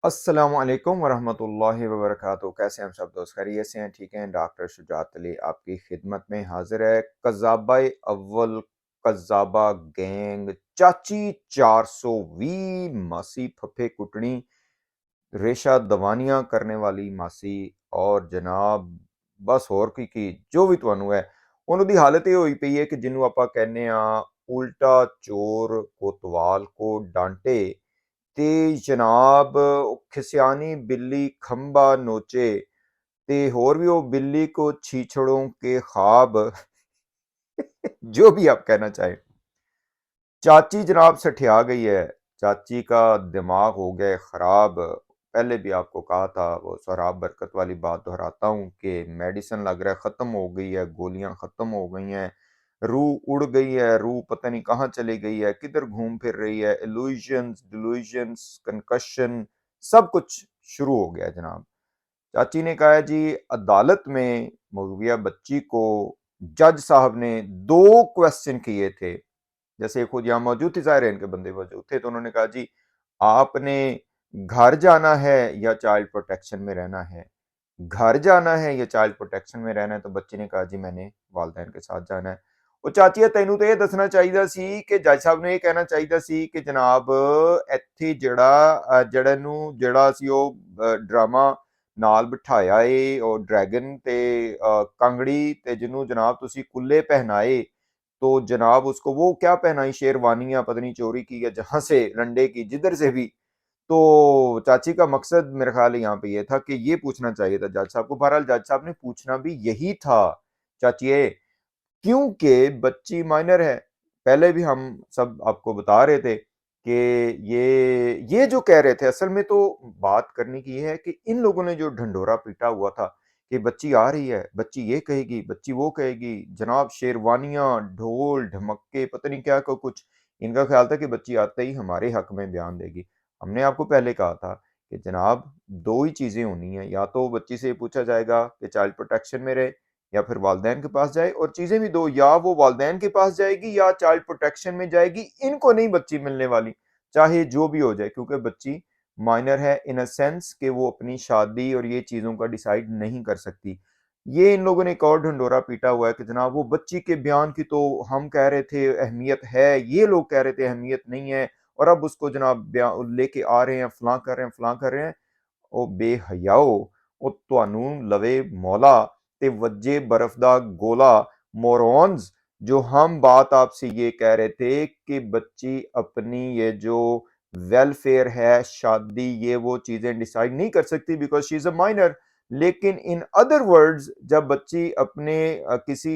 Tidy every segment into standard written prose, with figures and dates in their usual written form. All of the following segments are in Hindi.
अस्सलामुअलैकुम वरहमतुल्लाहि वबरकातुहू। कैसे हैं हम सब दोस्त? खैरियत से हैं? ठीक हैं? डॉक्टर शुजात अली आपकी खिदमत में हाजिर है। कज़ाबा अव्वल कज़ाबा गैंग चाची 420 मासी फफे कुटनी रेशा दवानियां करने वाली मासी और जनाब बस होर की जो भी ਤੁਹਾਨੂੰ है ਉਹਨਾਂ ਦੀ ਹਾਲਤ ਇਹ ਹੋਈ ਪਈ ਹੈ ਕਿ ਜਿਹਨੂੰ ਆਪਾਂ ਕਹਿੰਦੇ ਆ ਉਲਟਾ ਚੋਰ ਕੋਤਵਾਲ ਕੋ ਡਾਂਟੇ ਤੇ ਜਨਾਬ ਉਹ ਖਿਸਿਆਣੀ ਬਿੱਲੀ ਖੰਭਾ ਨੋਚੇ ਤੇ ਹੋਰ भी वो बिल्ली को छीछड़ों के ख्वाब जो भी आप कहना चाहें। चाची जनाब सठिया गई है। चाची का दिमाग हो गया खराब। पहले भी आपको कहा था, वो सराब बरकत वाली बात दोहराता हूँ कि मेडिसिन लग रहा है ख़त्म हो गई है, गोलियां ख़त्म हो गई हैं, रूह उड़ गई है, रूह पता नहीं कहाँ चली गई है, किधर घूम फिर रही है, इल्यूजन्स डिल्यूजन्स कंकशन सब कुछ शुरू हो गया जनाब। चाची ने कहा है जी अदालत में मगविया बच्ची को जज साहब ने दो क्वेश्चन किए थे। जैसे खुद यहाँ मौजूद थे, ज़ाहिर है इनके बंदे मौजूद थे, तो उन्होंने कहा जी आपने घर जाना है या चाइल्ड प्रोटेक्शन में रहना है, घर जाना है या चाइल्ड प्रोटेक्शन में रहना है। तो बच्चे ने कहा जी मैंने वालदैन के साथ जाना है। ਉਹ ਚਾਚੀਆ ਤੈਨੂੰ ਤੇ ਇਹ ਦੱਸਣਾ ਚਾਹੀਦਾ ਸੀ ਕਿ ਜੱਜ ਸਾਹਿਬ ਨੂੰ ਇਹ ਕਹਿਣਾ ਚਾਹੀਦਾ ਸੀ ਕਿ ਜਨਾਬ ਇੱਥੇ ਜਿਹੜਾ ਸੀ ਉਹ ਡਰਾਮਾ ਨਾਲ ਬਿਠਾਇਆ ਏ ਉਹ ਡਰੈਗਨ ਤੇ ਕੰਗੜੀ ਤੇ ਜਿਹਨੂੰ ਜਨਾਬ ਤੁਸੀਂ ਕੁੱਲੇ ਪਹਿਨਾਏ तो जनाब उसको वो क्या पहनाई शेरवानियां पता नहीं चोरी की या जहां से रंडे की जिधर से भी। तो चाची का मकसद मेरे ख्याल यहाँ पे ये था कि ये पूछना चाहिए था जज साहब को। बहरहाल जज साहब ने पूछना भी यही था चाची क्योंकि बच्ची माइनर है। पहले भी हम सब आपको बता रहे थे कि ये जो कह रहे थे असल में तो बात करने की ये है कि इन लोगों ने जो ढंढोरा पीटा हुआ था कि बच्ची आ रही है, बच्ची ये कहेगी, बच्ची वो कहेगी, जनाब शेरवानियां ढोल ढमक्के पता नहीं क्या को कुछ। इनका ख्याल था कि बच्ची आते ही हमारे हक में बयान देगी। हमने आपको पहले कहा था कि जनाब दो ही चीजें होनी है, या तो बच्ची से पूछा जाएगा कि चाइल्ड प्रोटेक्शन में रहे या फिर वालदैन के पास जाए, और चीजें भी दो, या वो वालदैन के पास जाएगी या चाइल्ड प्रोटेक्शन में जाएगी। इनको नहीं बच्ची मिलने वाली, चाहे जो भी हो जाए, क्योंकि बच्ची माइनर है इन अ सेंस कि वो अपनी शादी और ये चीजों का डिसाइड नहीं कर सकती। ये इन लोगों ने एक और ढंडोरा पीटा हुआ है कि जनाब वो बच्ची के बयान की तो हम कह रहे थे अहमियत है, ये लोग कह रहे थे अहमियत नहीं है, और अब उसको जनाब लेके आ रहे हैं, फलां कर रहे हैं, फलां कर रहे हैं। ਉਹ ਬੇਹਯਾਓ ਉਹ ਤੁਹਾਨੂੰ लवे मौला ते वज्जे बर्फ दा गोला मोरॉन्स। जो हम बात आपसे ये कह रहे थे कि बच्ची अपनी ये जो वेलफेयर है, शादी, ये वो चीजें डिसाइड नहीं कर सकती because she is a minor. लेकिन इन अदर वर्ड्स जब बच्ची अपने किसी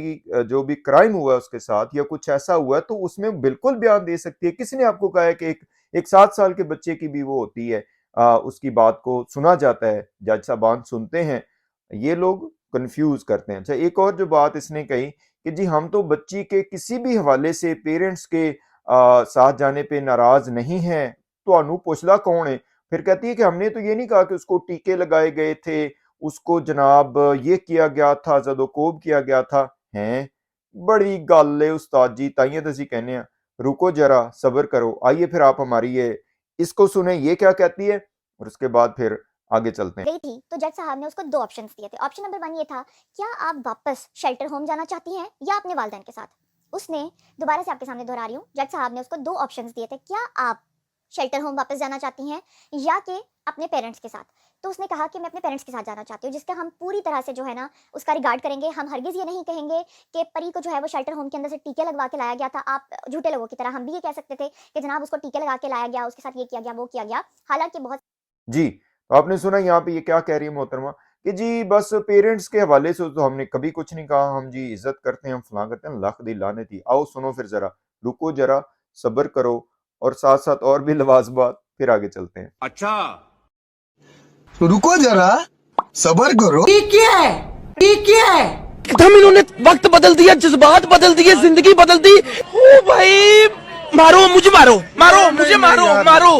जो भी क्राइम हुआ है उसके साथ या कुछ ऐसा हुआ है तो उसमें बिल्कुल बयान दे सकती है। किसने आपको कहा है कि एक 7 साल के बच्चे की भी वो होती है, उसकी बात को सुना जाता है, जज साहबान सुनते हैं। ये लोग कंफ्यूज करते हैं। अच्छा एक और जो बात इसने कही कि जी हम तो बच्ची के किसी भी हवाले से पेरेंट्स के साथ जाने पे नाराज नहीं हैं, तो अनु पुछला कौन है। फिर कहती है कि हमने तो ये नहीं कहा कि उसको टीके लगाए गए थे, उसको जनाब ये किया गया था, जदोकोब किया गया था। हैं बड़ी गल है उस्ताद जी, ताइए तो कहने हैं रुको जरा सब्र करो, आइए फिर आप हमारी ये इसको सुने ये क्या कहती है और उसके बाद फिर आगे चलते हैं। गई थी तो जज साहब ने उसको दो ऑप्शंस दिए थे। ऑप्शन नंबर 1 ये था, क्या आप वापस शेल्टर होम जाना चाहती हैं या अपने वालिदैन के साथ। उसने, दोबारा से आपके सामने दोहरा रही हूँ, जज साहब ने उसको दो ऑप्शंस दिए थे, क्या आप शेल्टर होम वापस जाना चाहती हैं या कि अपने पेरेंट्स के साथ। तो उसने कहा कि मैं अपने पेरेंट्स के साथ जाना चाहती हूँ, जिसका हम पूरी तरह से जो है ना उसका रिगार्ड करेंगे। हम हरगिज ये नहीं कहेंगे कि परी को जो है वो शेल्टर होम के अंदर से टीके लगवा के लाया गया था। आप झूठे लोगों की तरह हम भी ये कह सकते थे कि जनाब उसको टीके लगा के लाया गया, उसके साथ ये किया गया, वो किया गया। हालांकि बहुत जी तो आपने सुना यहाँ पे ये क्या कह रही है मोहतरमा कि जी बस पेरेंट्स के हवाले से तो हमने कभी कुछ नहीं कहा, हम जी इज्जत करते हैं, हम फलां करते हैं। लख दी लाने थी। आओ सुनो फिर जरा, रुको जरा सब्र करो, और साथ साथ और भी लवाजबात, फिर आगे चलते हैं। अच्छा तो रुको जरा सबर करो। ठीक है ठीक है एकदम इन्होंने वक्त बदल दिया, जज्बात बदल दिए, जिंदगी बदल दी। ओ भाई मारो मुझे, मारो मारो मुझे, मारो मारो।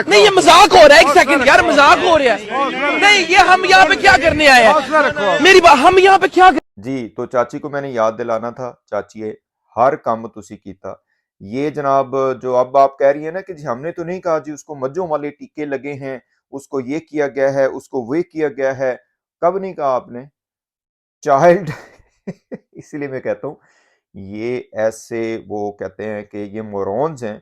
नहीं ये मजाक हो रहा है, एक सेकंड यार, मजाक हो रहा है। नहीं ये हम यहाँ पे क्या करने आए हैं, मेरी बात, हम यहाँ पे क्या जी तो चाची को मैंने याद दिलाना था, चाची हर काम तुसी कीता। ये जनाब जो अब आप कह रही है ना कि जी हमने तो नहीं कहा जी उसको मज्जों वाले टीके लगे हैं, उसको ये किया गया है, उसको वे किया गया है। कब नहीं कहा आपने? चाइल्ड इसीलिए मैं कहता हूँ ये ऐसे वो कहते हैं कि ये मोरॉन्स हैं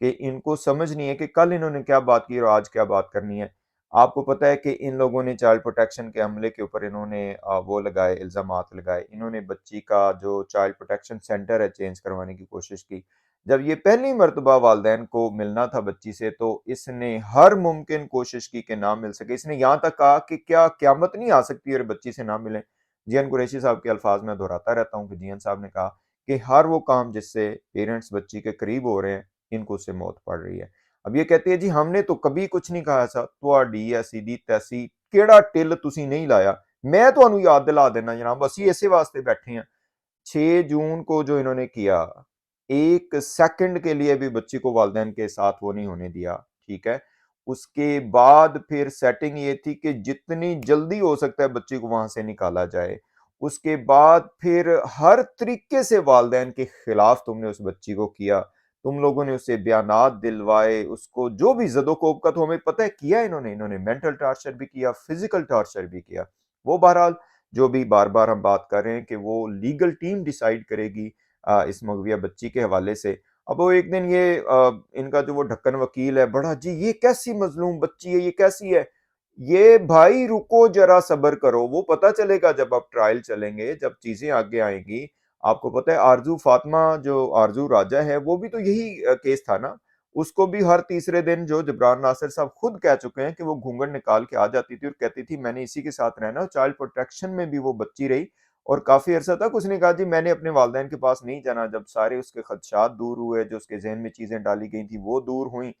कि इनको समझ नहीं है कि कल इन्होंने क्या बात की और आज क्या बात करनी है। आपको पता है कि इन लोगों ने चाइल्ड प्रोटेक्शन के हमले के ऊपर इन्होंने वो लगाए, इल्ज़ामात लगाए। इन्होंने बच्ची का जो चाइल्ड प्रोटेक्शन सेंटर है चेंज करवाने की कोशिश की। जब ये पहली मर्तबा वालिदैन को मिलना था बच्ची से तो इसने हर मुमकिन कोशिश की कि ना मिल सके। इसने यहाँ तक कहा कि क्या क़यामत नहीं आ सकती और बच्ची से ना मिलें? जियान कुरैशी साहब के अल्फाज में दोहराता रहता हूँ कि जियान साहब ने कहा कि हर वो काम जिससे पेरेंट्स बच्ची के करीब हो रहे हैं, इनको उससे मौत पड़ रही है। अब ये कहती है जी हमने तो कभी कुछ नहीं कहा ऐसा, तुहाडी ऐसी दी तैसी केड़ा टिल तुसी नहीं लाया, मैं तुहानू याद दिला देना जनाब, असी इसे वास्ते बैठे हैं। 6 जून को जो इन्होंने किया, 1 सेकंड के लिए भी बच्ची को वालिदैन के साथ वो नहीं होने दिया, ठीक है? उसके बाद फिर सेटिंग ये थी कि जितनी जल्दी हो सकता है बच्ची को वहाँ से निकाला जाए। उसके बाद फिर हर तरीके से वालिदैन के खिलाफ तुमने उस बच्ची को किया। तुम लोगों ने उससे बयानात दिलवाए, उसको जो भी ज़द-ओ-ख़ौफ़ का तो हमें पता है किया इन्होंने मेंटल टॉर्चर भी किया, फिज़िकल टॉर्चर भी किया। वो बहरहाल जो भी बार-बार हम बात कर रहे हैं कि वो लीगल टीम डिसाइड करेगी इस मग़विया बच्ची के हवाले से। अब वो एक दिन ये इनका जो वो ढक्कन वकील है, बड़ा जी ये कैसी मज़लूम बच्ची है, ये कैसी है? ये भाई रुको ज़रा सब्र करो, वो पता चलेगा जब आप ट्रायल चलेंगे, जब चीज़ें आगे आएँगी। आपको पता है आरज़ू फ़ातिमा जो आरज़ू राजा है, वो भी तो यही केस था ना? उसको भी हर तीसरे दिन जो जबरान नासिर साहब खुद कह चुके हैं कि वो घूंघट निकाल के आ जाती थी और कहती थी मैंने इसी के साथ रहना है। चाइल्ड प्रोटेक्शन में भी वो बच्ची रही और काफ़ी अरसा तक उसने कहा जी मैंने अपने वालिदैन के पास नहीं जाना। जब सारे उसके खदशात दूर हुए, जो उसके ज़हन में चीज़ें डाली गई थी वो दूर हुईं,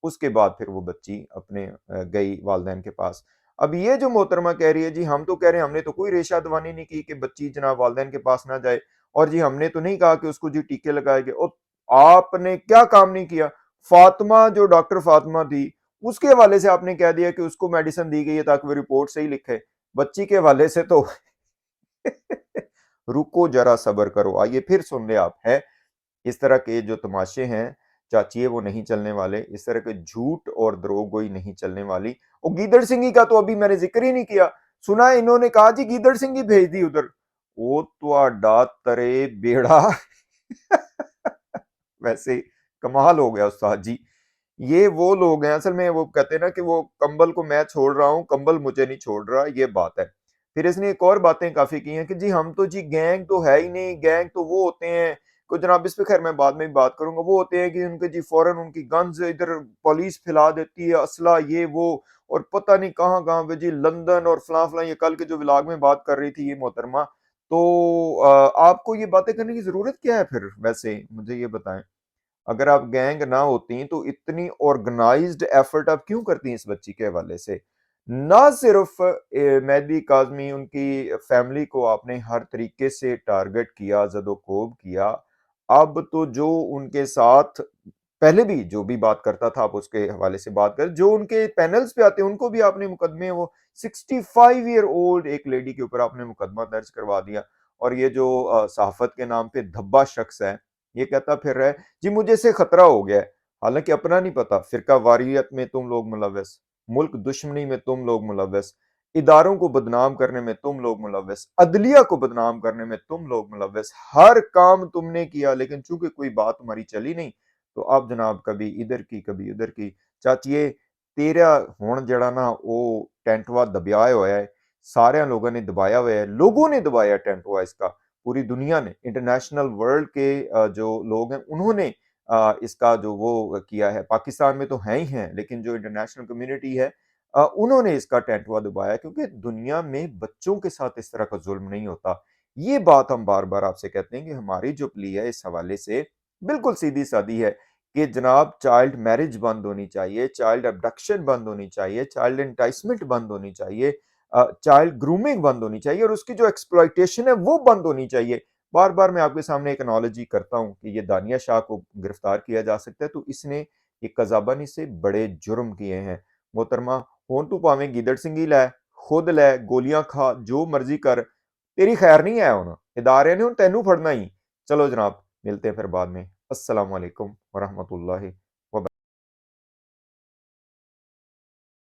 उसके बाद फिर वो बच्ची अपने गई वालिदैन के पास। अब ये जो मोहतरमा कह रही है जी हम तो कह रहे हैं हमने तो कोई रेशा दवानी नहीं की कि बच्ची जनाब वालिदैन के पास ना जाए और जी हमने तो नहीं कहा कि उसको जी टीके लगाए गए। और आपने क्या काम नहीं किया? फातिमा जो डॉक्टर फातिमा थी, उसके हवाले से आपने कह दिया कि उसको मेडिसिन दी गई है ताकि वो रिपोर्ट सही लिखे। बच्ची के हवाले से तो रुको जरा सब्र करो। आइए फिर सुन ले आप, है इस तरह के जो तमाशे हैं, चाचिए वो नहीं चलने वाले, इस तरह के झूठ और दरोगोई नहीं चलने वाली। और गीदड़ सिंह का तो अभी मैंने ज़िक्र ही नहीं किया। सुना है इन्होंने कहा जी गीदड़ सिंह ही भेज दी उधर। ओ तुहाडा तरे बेड़ा वैसे कमाल हो गया उस्ताद जी। ये वो लोग हैं असल में वो कहते हैं ना कि वो कंबल को मैं छोड़ रहा हूँ, कंबल मुझे नहीं छोड़ रहा, ये बात है। फिर इसने एक और बातें काफ़ी की हैं कि जी हम तो जी गैंग तो है ही नहीं, गैंग तो वो होते हैं को जनाब इस पे खैर मैं बाद में भी बात करूँगा, वो होते हैं कि उनके जी फ़ौरन उनकी गन्स इधर पुलिस फैला देती है, असला ये वो और पता नहीं कहाँ-कहाँ पे जी लंदन और फलां-फलां ये कल के जो व्लॉग में बात कर रही थी ये मोहतरमा। तो आपको ये बातें करने की ज़रूरत क्या है फिर वैसे? मुझे ये बताएँ। अगर आप गैंग ना होती तो इतनी ऑर्गेनाइज्ड एफर्ट आप क्यों करती इस बच्ची के हवाले से? ना सिर्फ मेहदी काज़मी उनकी फैमिली को आपने हर तरीके से टारगेट किया, ज़द-ओ-ख़ौफ़ किया, अब तो जो उनके साथ पहले भी जो भी बात करता था आप उसके हवाले से बात करें, जो उनके पैनल्स पे आते हैं उनको भी आपने मुकदमे वो 65 ईयर ओल्ड एक लेडी के ऊपर आपने मुकदमा दर्ज करवा दिया और ये जो सहाफ़त के नाम पे धब्बा शख्स है, ये कहता फिर रहा है जी मुझे इससे खतरा हो गया है। हालाँकि अपना नहीं पता, फ़िरका वारियत में तुम लोग मुलव्वस, मुल्क दुश्मनी में तुम लोग मुलव्वस, इदारों को बदनाम करने में तुम लोग मुलव्वस, अदलिया को बदनाम करने में तुम लोग मुलव्वस, हर काम तुमने किया लेकिन चूँकि कोई बात तुम्हारी चली नहीं, तो अब जनाब कभी इधर की, कभी उधर की। चाचिए तेरा हुण जेड़ा ना वो टेंटवा दबिया होया है, सारे लोगों ने दबाया हुआ है, लोगों ने दबाया टेंटवा इसका। पूरी दुनिया ने इंटरनेशनल वर्ल्ड के जो लोग हैं उन्होंने इसका जो वो किया है पाकिस्तान में तो हैं ही हैं लेकिन जो इंटरनेशनल कम्युनिटी है उन्होंने इसका टेंटवा दबाया क्योंकि दुनिया में बच्चों के साथ इस तरह का जुल्म नहीं होता। ये बात हम बार-बार आपसे कहते हैं कि हमारी जो प्ली है इस हवाले से बिल्कुल सीधी-सादी है कि जनाब चाइल्ड मैरिज बंद होनी चाहिए, चाइल्ड अबडक्शन बंद होनी चाहिए, चाइल्ड एंटाइसमेंट बंद होनी चाहिए, चाइल्ड ग्रूमिंग बंद होनी चाहिए और उसकी जो एक्सप्लॉयटेशन है वो बंद होनी चाहिए। बार-बार मैं आपके सामने एक एनालॉजी करता हूँ कि ये दानिया शाह को गिरफ्तार किया जा सकता है तो इसने ये कज़ाबनी से बड़े जुर्म किए हैं। मोहतरमा हुण तू भावें गिदड़ सिंघी लै, खुद लै, गोलियां खा, जो मर्जी कर, तेरी खैर नहीं है हुण। इदारे ने हुण तैनू फड़ना ही। चलो जनाब, मिलते हैं फिर बाद में। अस्सलामु अलैकुम व रहमतुल्लाहि